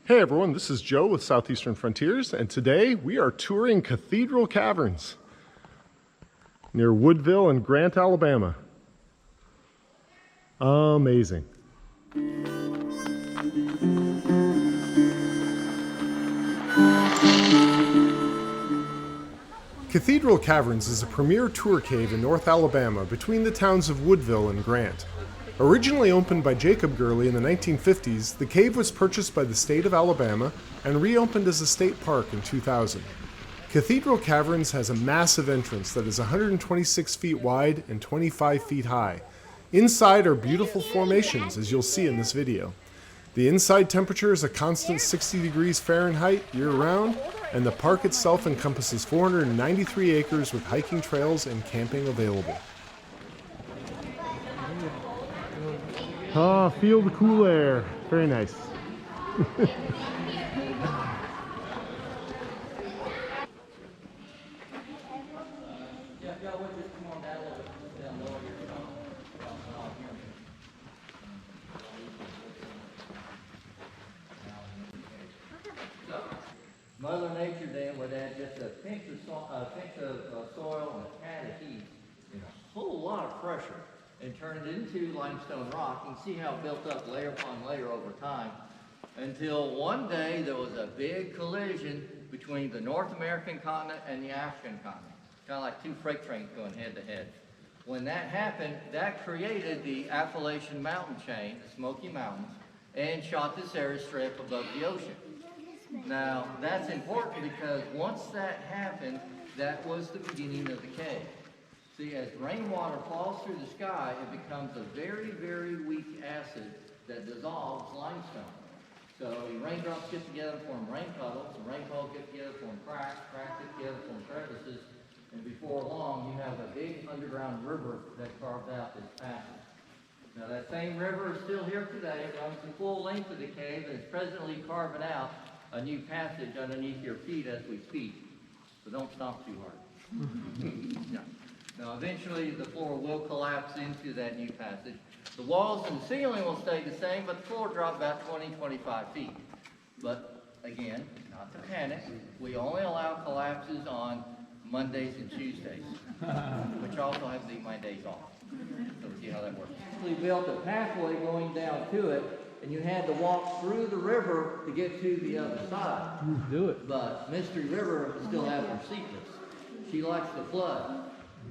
Hey everyone, this is Joe with Southeastern Frontiers, and today we are touring Cathedral Caverns near Woodville and Grant, Alabama. Amazing. Cathedral Caverns is a premier tour cave in North Alabama between the towns of Woodville and Grant. Originally opened by Jacob Gurley in the 1950s, the cave was purchased by the state of Alabama and reopened as a state park in 2000. Cathedral Caverns has a massive entrance that is 126 feet wide and 25 feet high. Inside are beautiful formations, as you'll see in this video. The inside temperature is a constant 60 degrees Fahrenheit year-round, and the park itself encompasses 493 acres with hiking trails and camping available. Ah, feel the cool air. Very nice. Mother Nature then would add just a pinch of soil and a tad of heat and a whole lot of pressure and turn it into limestone rock. You can see how it built up layer upon layer over time until one day there was a big collision between the North American continent and the African continent. Kind of like two freight trains going head to head. When that happened, that created the Appalachian mountain chain, the Smoky Mountains, and shot this area straight up above the ocean. Now, that's important because once that happened, that was the beginning of the cave. See, as rainwater falls through the sky, it becomes a very, very weak acid that dissolves limestone. So the raindrops get together, form rain puddles, the rain puddles get together, form cracks, cracks get together, form crevices, and before long you have a big underground river that carves out this passage. Now that same river is still here today, it runs the full length of the cave, and it's presently carving out a new passage underneath your feet as we speak. So don't stomp too hard. Yeah. Now eventually the floor will collapse into that new passage. The walls and ceiling will stay the same, but the floor will drop about 20-25 feet. But again, not to panic, we only allow collapses on Mondays and Tuesdays, which also have to be my days off. So we'll see how that works. We built a pathway going down to it, and you had to walk through the river to get to the other side. Do it. But Mystery River still has her secrets. She likes to flood.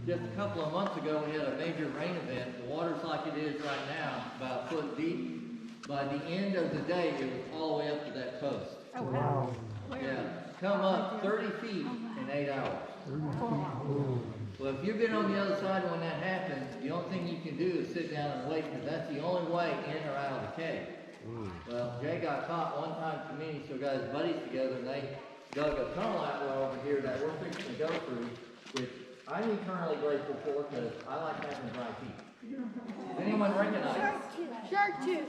Just a couple of months ago, we had a major rain event. The water's like it is right now, about a foot deep. By the end of the day, it was all the way up to that post. Oh, wow. Yeah, come up 30 feet in 8 hours. Well, if you've been on the other side when that happens, the only thing you can do is sit down and wait, because that's the only way in or out of the cave. Well, Jay got caught one time to me, so got his buddies together, and they dug a tunnel outlet over here that we're fixing to go through, which I'm eternally grateful for, because I like having dry feet. Does anyone recognize it? Shark tooth.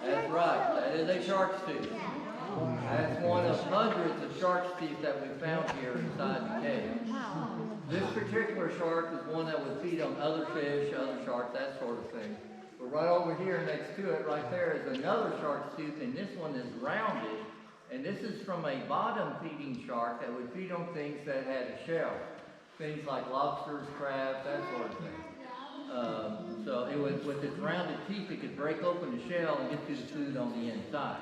That's right, that is a shark's tooth. That's one of hundreds of shark's teeth that we found here inside the cave. This particular shark is one that would feed on other fish, other sharks, that sort of thing. But right over here next to it, right there, is another shark's tooth, and this one is rounded. And this is from a bottom-feeding shark that would feed on things that had a shell. Things like lobsters, crabs, that sort of thing. So it was, with its rounded teeth, it could break open the shell and get to the food on the inside.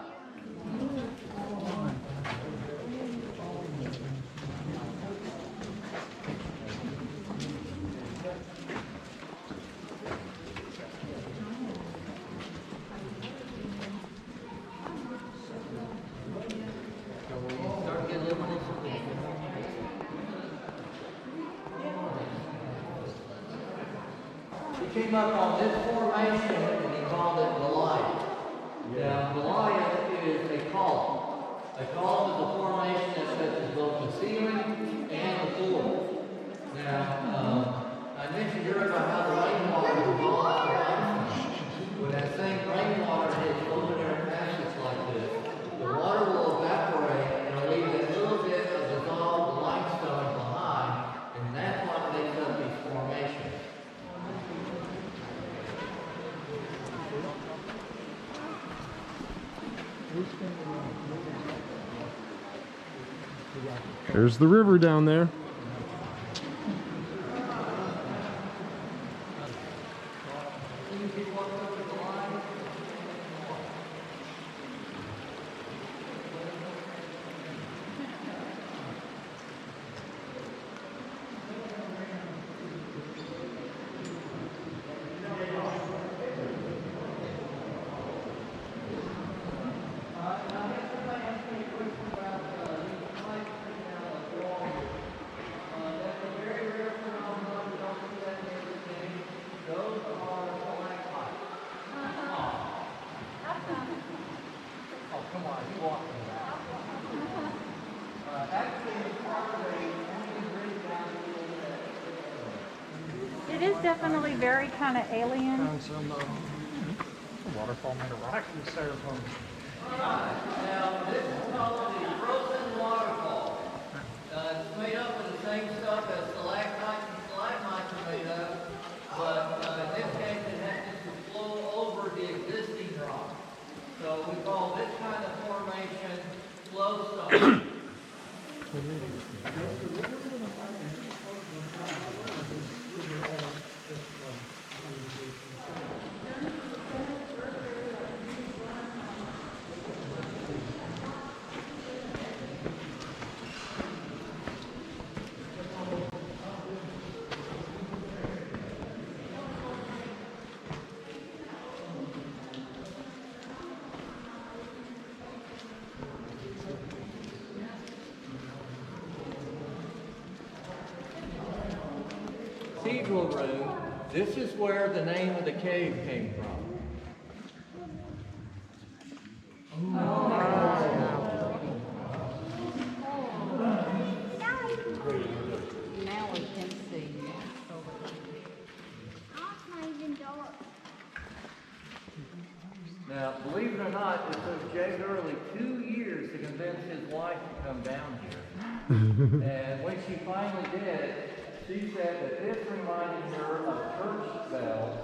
He came up on this formation and he called it Goliath. Now, Goliath is a column. A column is a formation that touches both the ceiling and the floor. Now, I mentioned earlier about how the rainwater falls off the limestone. When that same rainwater hits ordinary passages like this, the water will evaporate and it'll leave a little bit of dissolved limestone behind, and that's what makes up these formations. There's the river down there. It is definitely very kind of alien. Found some waterfall made of rock and styrofoam. Now, this is called the frozen waterfall. It's made up of the same stuff as stalactites and stalagmites are made of, but in this case it happens to flow over the existing rock. So we call this kind of formation flowstone. Cathedral Room, this is where the name of the cave came from. Now we can see. Now, believe it or not, it took Jay Gurley 2 years to convince his wife to come down here. And when she finally did, she said that this reminded her of church bells.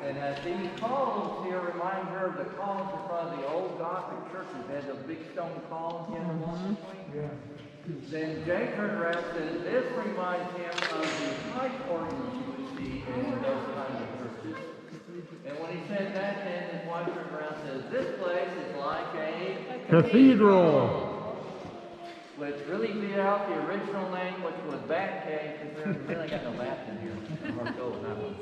And that these columns here remind her of the columns in front of the old Gothic churches. They had those big stone columns in the wall between. Then Jay turned around and said, this reminds him of the pipe organs you would see in those kinds of churches. And when he said that, then his wife turned around and says, this place is like a Cathedral. Which really beat out the original name, which was Bat Cave, because we really got no bats in here. Or gold, not one.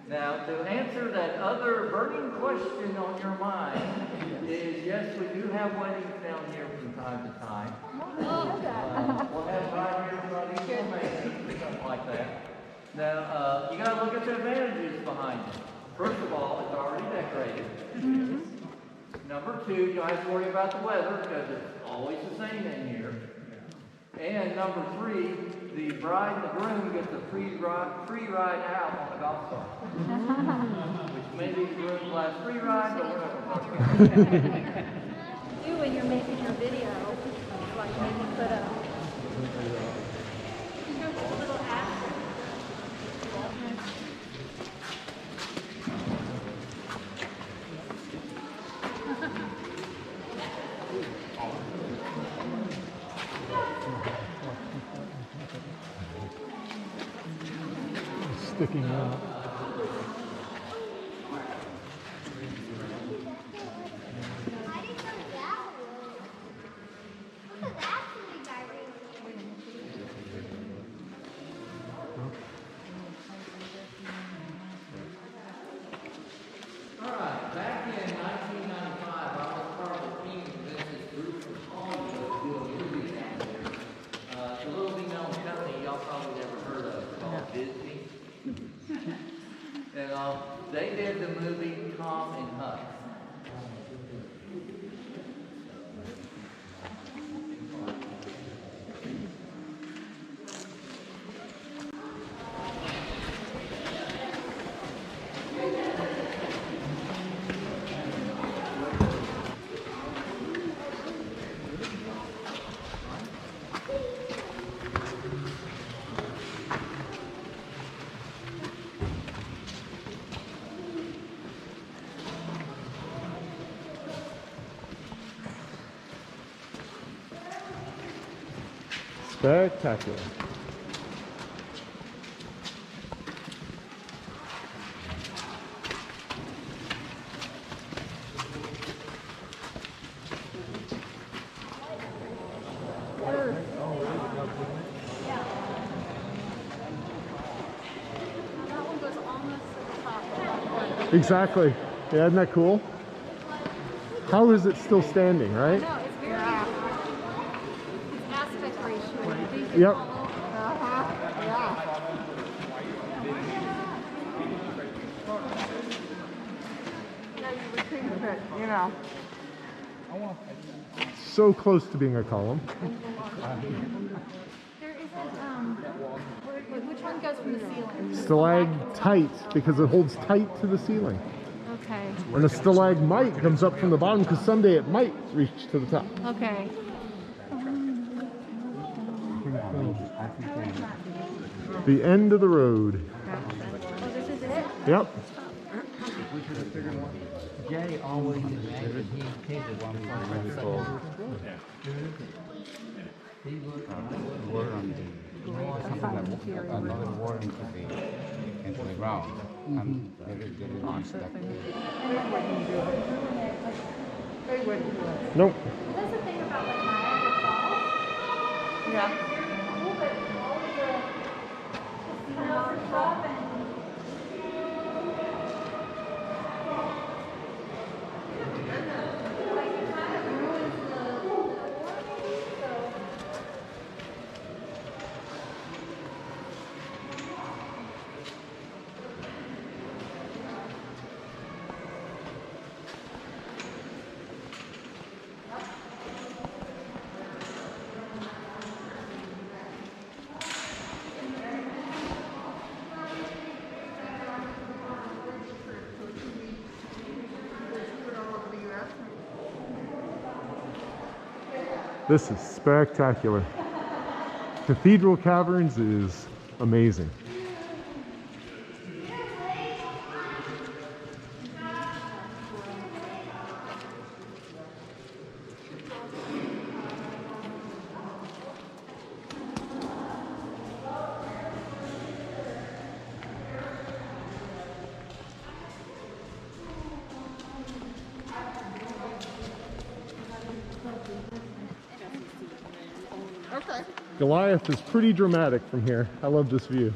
Now, to answer that other burning question on your mind is, yes, we do have weddings down here from time to time. We'll have right here from each formation, something like that. Now, you got to look at the advantages behind it. First of all, it's already decorated. Number two, you don't have to worry about the weather because it's always the same in here. And number three, the bride and the groom get the free ride out on the golf cart. Which maybe the groom will have free ride, but we're not going to talk about it. You, when you're making your video, like maybe put a little asterisk. Sticking out. Alright, back in 1995, I was part of the team that this group from Hollywood to do a movie down there. It's a little known company y'all probably never heard of called Disney. And they did the movie Tom and Huck. Spectacular. That one goes almost to the top. Exactly. Yeah, isn't that cool? How is it still standing, right? No, it's very it's aspect ratio. Yep. You know. So close to being a column. There isn't, which one goes from the ceiling? Stalactite, because it holds tight to the ceiling. Okay. And a stalagmite comes up from the bottom, because someday it might reach to the top. Okay. The end of the road. Oh, this is it? Yep. Jay always imagined he painted one He looked warranty, another warranty into the ground, and there is one stuck. Nope. That's the thing about like Niagara Falls. Yeah. Cool, but all of the casinos and stuff and like it kind of ruins the maybe, so. This is spectacular. Cathedral Caverns is amazing. Okay. Goliath is pretty dramatic from here. I love this view.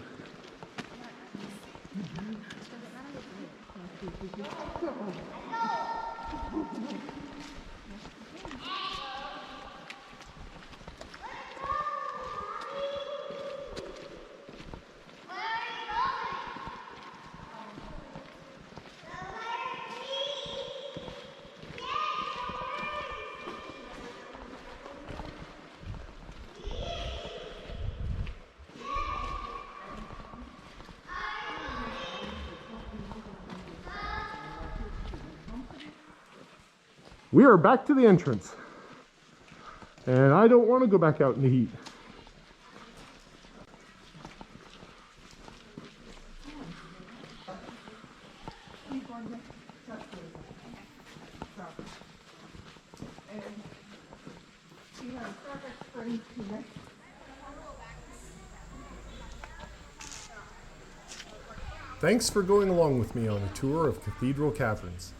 We are back to the entrance. And I don't want to go back out in the heat. Thanks for going along with me on a tour of Cathedral Caverns.